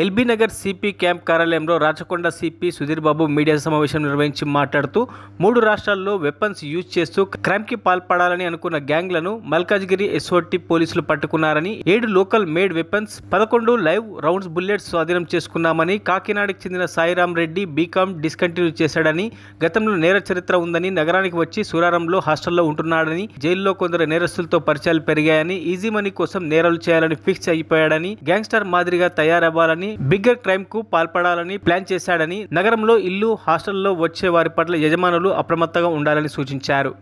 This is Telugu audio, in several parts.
ఎల్బీ నగర్ సిపి క్యాంప్ కార్యాలయంలో రాచకొండ సిపి సుధీర్ బాబు మీడియా సమావేశం నిర్వహించి మాట్లాడుతూ 3 రాష్ట్రాల్లో వెపన్స్ యూజ్ చేస్తూ క్రైమ్ కి పాల్పడాలని అనుకున్న గ్యాంగ్లను మల్కాజ్గిరి ఎస్ఓటి పోలీసులు పట్టుకున్నారని 7 local made weapons 11 live rounds bullets స్వాధీనం చేసుకున్నామని కాకినాడకు చెందిన సాయిరామ్ రెడ్డి బీకామ్ డిస్కంటిన్యూ చేశాడని గతంలో నేర చరిత్ర ఉందని నగరానికి వచ్చి సూరారంలో హాస్టల్లో ఉంటున్నాడని జైల్లో కొందరు నేరస్తులతో పరిచయాలు పెరిగాయని ఈజీ మనీ కోసం నేరాలు చేయాలని ఫిక్స్ అయిపోయాడని గ్యాంగ్స్టర్ మాదిరిగా తయారవ్వాలని బిగ్గర్ క్రైమ్ కు పాల్పడాలని ప్లాన్ చేశాడని నగరంలో ఇల్లు హాస్టల్లో వచ్చే వారి పట్ల యజమానులు అప్రమత్తంగా ఉండాలని సూచించారు.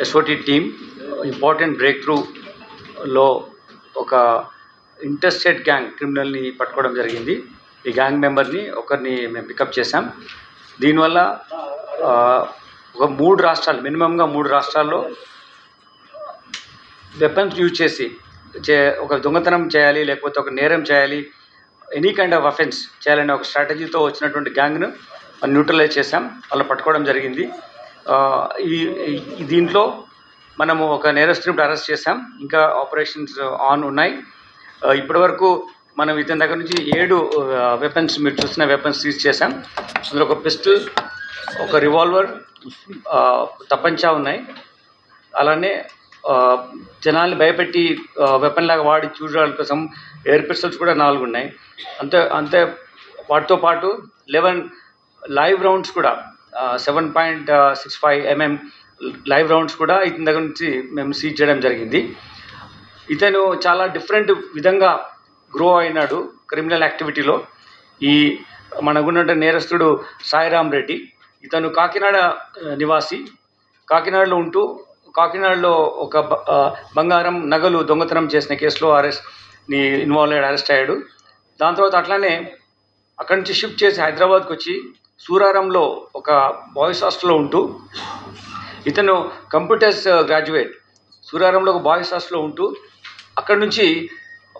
ఎస్ఓటి టీమ్ ఇంపార్టెంట్ బ్రేక్ త్రూలో ఒక ఇంటర్స్టేట్ గ్యాంగ్ క్రిమినల్ని పట్టుకోవడం జరిగింది. ఈ గ్యాంగ్ మెంబర్ని ఒకరిని మేము పికప్ చేశాం. దీనివల్ల ఒక 3 రాష్ట్రాలు మినిమంగా 3 రాష్ట్రాల్లో వెపన్స్ యూజ్ చేసి ఒక దొంగతనం చేయాలి, లేకపోతే ఒక నేరం చేయాలి, ఎనీ కైండ్ ఆఫ్ అఫెన్స్ చేయాలనే ఒక స్ట్రాటజీతో వచ్చినటువంటి గ్యాంగ్ను న్యూట్రలైజ్ చేశాం. వాళ్ళని పట్టుకోవడం జరిగింది. దీంట్లో మనము ఒక నేరస్తుని అరెస్ట్ చేశాం. ఇంకా ఆపరేషన్స్ ఆన్ ఉన్నాయి. ఇప్పటివరకు మనం ఇతని దగ్గర నుంచి 7 వెపన్స్, మీరు చూసిన వెపన్స్ సీజ్ చేశాం. అందులో ఒక పిస్టల్, ఒక రివాల్వర్, తపంచా ఉన్నాయి. అలానే జనాల్ని భయపెట్టి వెపన్ లాగా వాడి చూడడానికి కోసం ఎయిర్ పిస్టల్స్ కూడా 4 ఉన్నాయి. అంతే వాటితో పాటు 11 లైవ్ రౌండ్స్ కూడా 7.65 mm లైవ్ రౌండ్స్ కూడా ఇతని దగ్గర నుంచి మేము సీజ్ చేయడం జరిగింది. ఇతను చాలా డిఫరెంట్ విధంగా గ్రో అయినాడు క్రిమినల్ యాక్టివిటీలో. మనకున్న నేరస్తుడు సాయిరామ్ రెడ్డి, ఇతను కాకినాడ నివాసి. కాకినాడలో ఉంటూ కాకినాడలో ఒక బంగారం నగలు దొంగతనం చేసిన కేసులో అరెస్ట్ అయ్యాడు. దాని తర్వాత అట్లానే అక్కడి నుంచి షిఫ్ట్ చేసి హైదరాబాద్కి వచ్చి సూరారంలో ఒక బాయ్స్ హాస్టల్లో ఉంటూ, ఇతను కంప్యూటర్స్ గ్రాడ్యుయేట్, సూరారంలో ఒక బాయ్స్ హాస్టల్లో ఉంటూ అక్కడి నుంచి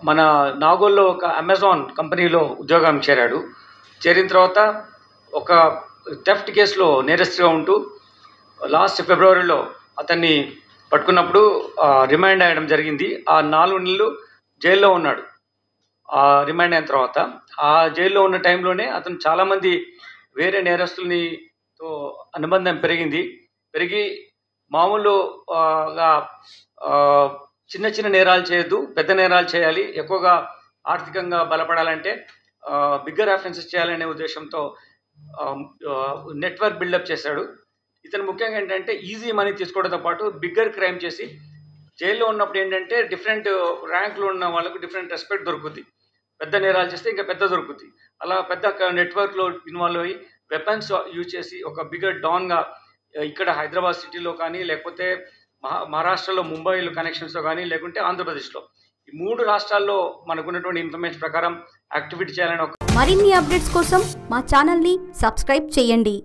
మన నాగోల్లో ఒక అమెజాన్ కంపెనీలో ఉద్యోగం చేరాడు. చేరిన తర్వాత ఒక థెఫ్ట్ కేసులో నేరస్తుగా ఉంటూ లాస్ట్ ఫిబ్రవరిలో అతన్ని పట్టుకున్నప్పుడు రిమాండ్ అయ్యడం జరిగింది. ఆ 4 నెలలు జైల్లో ఉన్నాడు. రిమాండ్ అయిన తర్వాత ఆ జైల్లో ఉన్న టైంలోనే అతను చాలామంది వేరే నేరస్తులతో అనుబంధం పెరిగి మామూలుగా చిన్న చిన్న నేరాలు చేయొద్దు, పెద్ద నేరాలు చేయాలి, ఎక్కువగా ఆర్థికంగా బలపడాలంటే బిగ్గర్ అఫెన్సెస్ చేయాలనే ఉద్దేశంతో నెట్వర్క్ బిల్డప్ చేశాడు. ఇతను ముఖ్యంగా ఏంటంటే ఈజీ మనీ తీసుకోవడంతో పాటు బిగ్గర్ క్రైమ్ చేసి జైల్లో ఉన్నప్పుడు ఏంటంటే డిఫరెంట్ ర్యాంకులు ఉన్న వాళ్ళకు డిఫరెంట్ రెస్పెక్ట్ దొరుకుతుంది. పెద్ద నేరాలు చేస్తే ఇంకా పెద్ద దొరుకుతుంది. అలా పెద్ద నెట్వర్క్లో ఇన్వాల్వ్ అయ్యి వెపన్స్ యూజ్ చేసి ఒక బిగ్గర్ డాన్గా ఇక్కడ హైదరాబాద్ సిటీలో కానీ, లేకపోతే మహారాష్ట్రలో ముంబైలో కనెక్షన్స్తో కానీ, లేకుంటే ఆంధ్రప్రదేశ్లో ఈ 3 రాష్ట్రాల్లో మనకున్నటువంటి ఇన్ఫర్మేషన్ ప్రకారం యాక్టివిటీ చేయాలని. మరిన్ని అప్డేట్స్ కోసం మా ఛానల్ని సబ్స్క్రైబ్ చేయండి.